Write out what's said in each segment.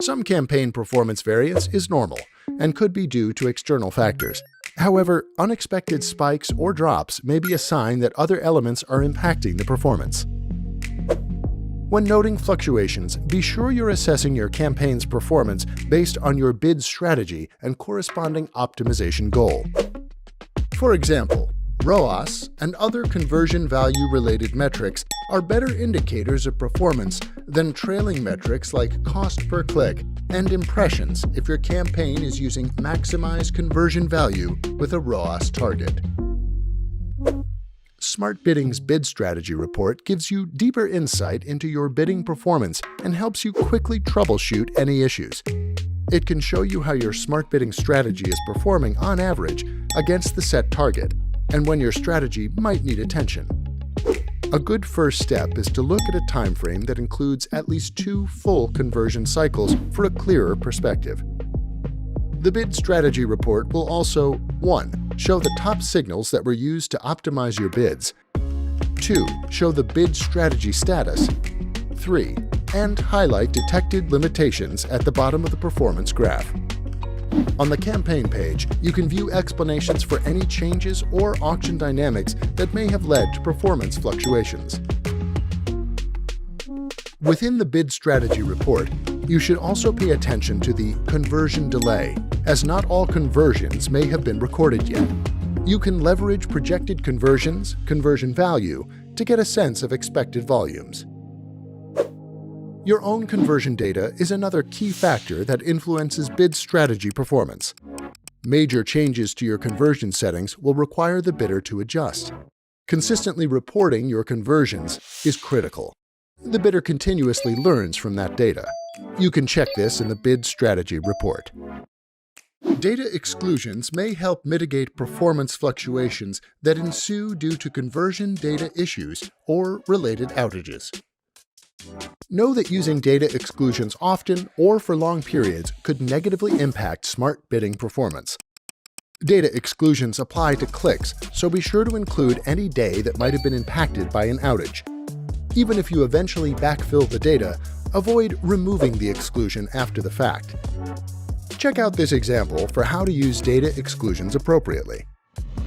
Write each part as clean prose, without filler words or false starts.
Some campaign performance variance is normal and could be due to external factors. However, unexpected spikes or drops may be a sign that other elements are impacting the performance. When noting fluctuations, be sure you're assessing your campaign's performance based on your bid strategy and corresponding optimization goal. For example, ROAS and other conversion value-related metrics are better indicators of performance than trailing metrics like cost per click and impressions if your campaign is using maximized conversion value with a ROAS target. Smart Bidding's Bid Strategy Report gives you deeper insight into your bidding performance and helps you quickly troubleshoot any issues. It can show you how your smart bidding strategy is performing on average against the set target, and when your strategy might need attention. A good first step is to look at a time frame that includes at least 2 full conversion cycles for a clearer perspective. The Bid Strategy Report will also 1. Show the top signals that were used to optimize your bids, 2. Show the bid strategy status, 3. And highlight detected limitations at the bottom of the performance graph. On the campaign page, you can view explanations for any changes or auction dynamics that may have led to performance fluctuations. Within the Bid Strategy Report, you should also pay attention to the conversion delay, as not all conversions may have been recorded yet. You can leverage projected conversions, conversion value, to get a sense of expected volumes. Your own conversion data is another key factor that influences bid strategy performance. Major changes to your conversion settings will require the bidder to adjust. Consistently reporting your conversions is critical. The bidder continuously learns from that data. You can check this in the Bid Strategy Report. Data exclusions may help mitigate performance fluctuations that ensue due to conversion data issues or related outages. Know that using data exclusions often or for long periods could negatively impact smart bidding performance. Data exclusions apply to clicks, so be sure to include any day that might have been impacted by an outage. Even if you eventually backfill the data, avoid removing the exclusion after the fact. Check out this example for how to use data exclusions appropriately.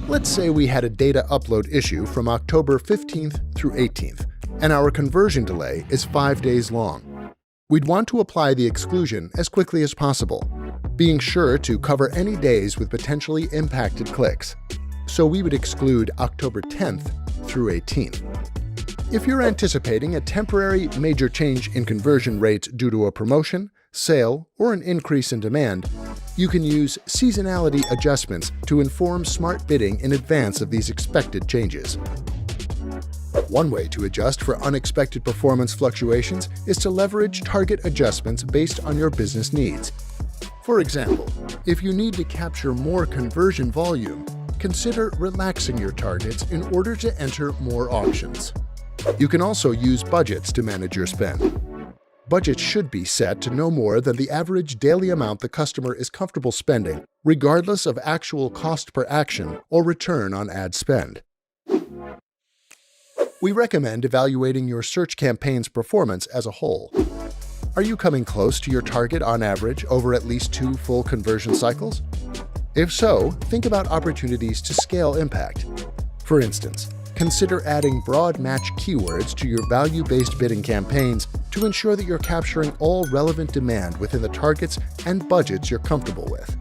Let's say we had a data upload issue from October 15th through 18th, and our conversion delay is 5 days long. We'd want to apply the exclusion as quickly as possible, being sure to cover any days with potentially impacted clicks. So we would exclude October 10th through 18th. If you're anticipating a temporary major change in conversion rates due to a promotion, sale, or an increase in demand, you can use seasonality adjustments to inform smart bidding in advance of these expected changes. One way to adjust for unexpected performance fluctuations is to leverage target adjustments based on your business needs. For example, if you need to capture more conversion volume, consider relaxing your targets in order to enter more auctions. You can also use budgets to manage your spend. Budgets should be set to no more than the average daily amount the customer is comfortable spending, regardless of actual cost per action or return on ad spend. We recommend evaluating your search campaign's performance as a whole. Are you coming close to your target on average over at least 2 full conversion cycles? If so, think about opportunities to scale impact. For instance, consider adding broad match keywords to your value-based bidding campaigns to ensure that you're capturing all relevant demand within the targets and budgets you're comfortable with.